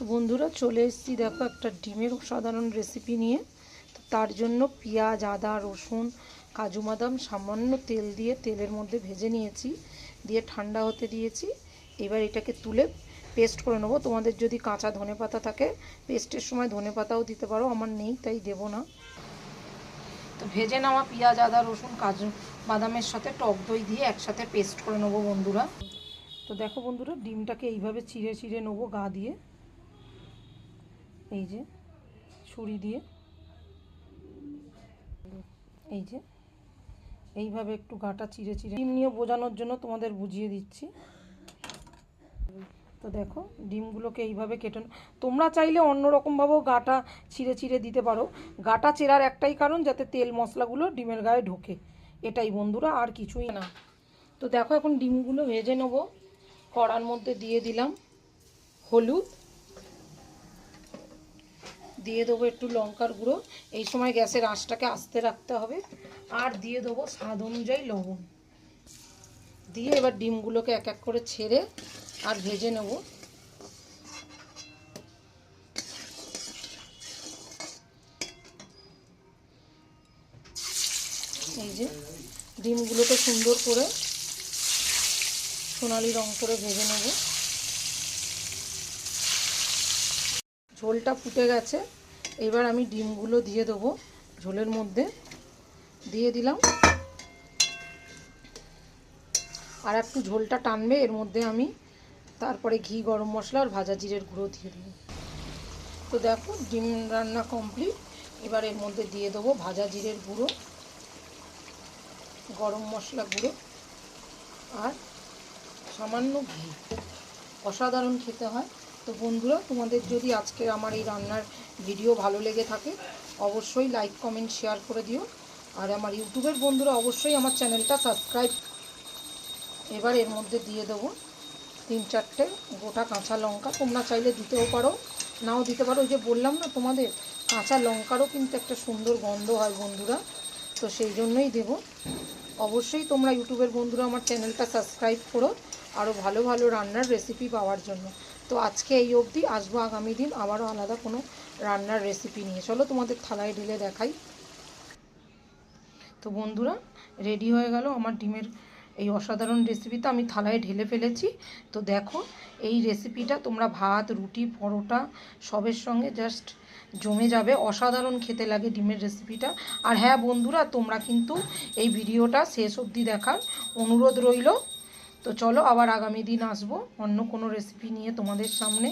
তো বন্ধুরা চলে এসেছি দেখো একটা ডিমের অসাধারণ রেসিপি নিয়ে। তো তার জন্য পেঁয়াজ, আদা, রসুন, কাজু বাদাম সামান্য তেল দিয়ে তেলের মধ্যে ভেজে নিয়েছি, দিয়ে ঠান্ডা হতে দিয়েছি। এবার এটাকে তুলে পেস্ট করে নেবো। তোমাদের যদি কাঁচা ধনেপাতা থাকে পেস্টের সময় ধনেপাতাও দিতে পারো, আমার নেই তাই দেবো না। তো ভেজে নেওয়া পেঁয়াজ, আদা, রসুন, কাজু বাদামের সাথে টক দই দিয়ে একসাথে পেস্ট করে নেবো বন্ধুরা। তো দেখো বন্ধুরা, ডিমটাকে এইভাবে চিড়ে চিড়ে নেবো গা দিয়ে, এই যে ছুরি দিয়ে, এই যে এইভাবে একটু গাটা চিড়ে চিড়ে, ডিম নিয়ে বোঝানোর জন্য তোমাদের বুঝিয়ে দিচ্ছি। তো দেখো ডিমগুলোকে এইভাবে কেটে, তোমরা চাইলে অন্যরকমভাবেও গাটা ছিঁড়ে ছিঁড়ে দিতে পারো। গাটা চেরার একটাই কারণ, যাতে তেল মশলাগুলো ডিমের গায়ে ঢোকে, এটাই বন্ধুরা, আর কিছুই না। তো দেখো এখন ডিমগুলো ভেজে নেবো। কড়ার মধ্যে দিয়ে দিলাম হলুদ, দিয়ে দেবো একটু লঙ্কার গুঁড়ো, এই সময় গ্যাসের আঁচটাকে আস্তে রাখতে হবে, আর দিয়ে দেবো স্বাদ অনুযায়ী লবণ। দিয়ে এবার ডিমগুলোকে এক এক করে ছেড়ে আর ভেজে নেব। এই যে ডিমগুলোকে সুন্দর করে সোনালি রং করে ভেজে নেব। ঝোলটা ফুটে গেছে, এবার আমি ডিমগুলো দিয়ে দেবো ঝোলের মধ্যে, দিয়ে দিলাম। আর একটু ঝোলটা টানবে, এর মধ্যে আমি তারপরে ঘি, গরম মশলা আর ভাজা জিরের গুঁড়ো দিয়ে দেবো। তো দেখো ডিম রান্না কমপ্লিট। এবার এর মধ্যে দিয়ে দেবো ভাজা জিরের গুঁড়ো, গরম মশলা গুঁড়ো আর সামান্য ঘি। অসাধারণ খেতে হয়। তো বন্ধুরা, তোমাদের যদি আজকের আমার এই রান্নার ভিডিও ভালো লেগে থাকে অবশ্যই লাইক, কমেন্ট, শেয়ার করে দিও। আর আমার ইউটিউবের বন্ধুরা অবশ্যই আমার চ্যানেলটা সাবস্ক্রাইব। এবার এর মধ্যে দিয়ে দেবো 3-4টে গোটা কাঁচা লঙ্কা, তোমরা চাইলে দিতেও পারো, নাও দিতে পারো। ওই যে বললাম না তোমাদের, কাঁচা লঙ্কারও কিন্তু একটা সুন্দর গন্ধ হয় বন্ধুরা, তো সেই জন্যই দেবো। অবশ্যই তোমরা ইউটিউবের বন্ধুরা আমার চ্যানেলটা সাবস্ক্রাইব করো আরও ভালো ভালো রান্নার রেসিপি পাওয়ার জন্য। তো আজকে এই অবধি, আসবো আগামী দিন আবারও আলাদা কোনো রান্নার রেসিপি নিয়ে। চলো তোমাদের থালায় ঢেলে দেখাই। তো বন্ধুরা, রেডি হয়ে গেল আমার ডিমের এই অসাধারণ রেসিপিটা, আমি থালায় ঢেলে ফেলেছি। তো দেখো এই রেসিপিটা তোমরা ভাত, রুটি, পরোটা সবের সঙ্গে জাস্ট জমে যাবে। অসাধারণ খেতে লাগে ডিমের রেসিপিটা। আর হ্যাঁ বন্ধুরা, তোমরা কিন্তু এই ভিডিওটা শেষ অবধি দেখার অনুরোধ রইল। তো চলো আবার আগামী দিন আসবো অন্য কোনো রেসিপি নিয়ে তোমাদের সামনে।